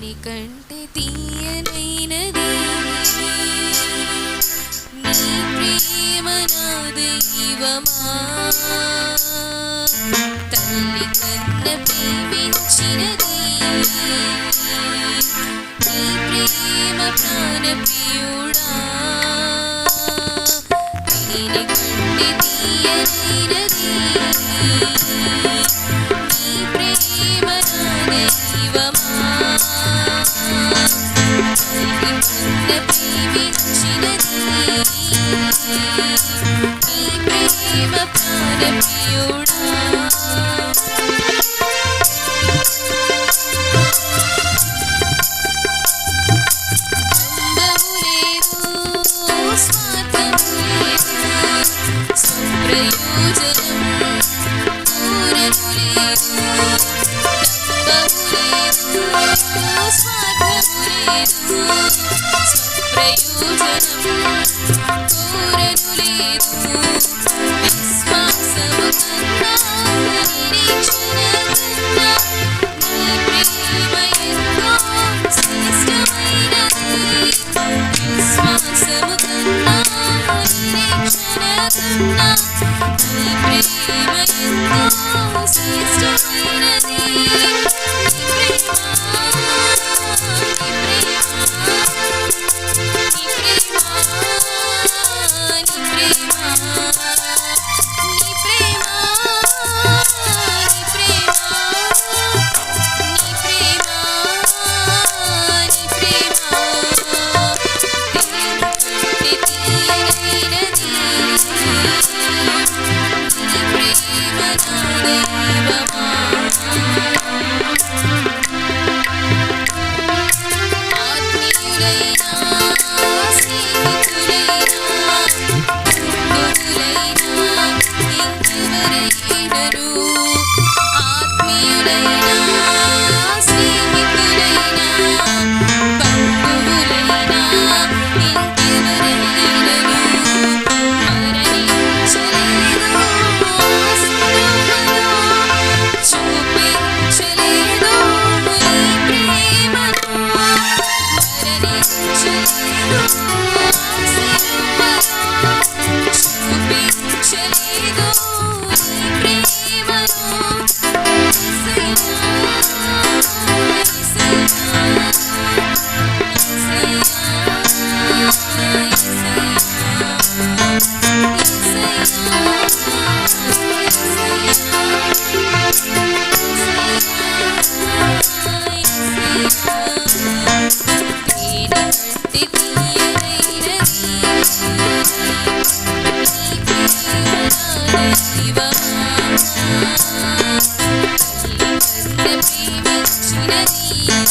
కంటే తీయనైనది నీ ప్రేమ నా దైవమా తల్లి కన్న ప్రేమించినది నీ ప్రేమ ప్రాణ ప్రియుడా దీని కంటే తీయనైనది నీ ప్రేమ నా దైవమా ప్రేమించినది నీ ప్రేమ ప్రాణ ప్రియుడా దండము లేదు స్వార్థము లేదు స్వప్రయోజనం కోరను లేదు దండము లేదు స్వార్థము లేదు స్వప్రయోజనం కోరను లేదు విశ్వాసము కన్నా నిరీక్షణ కన్నా నీ ప్రేమ ఎంతో శ్రేష్టమైనది విశ్వాసము కన్నా నిరీక్షణ కన్నా నీ ప్రేమ ఎంతో శ్రేష్టమైనది నీ ప్రేమ ప్రేమించినది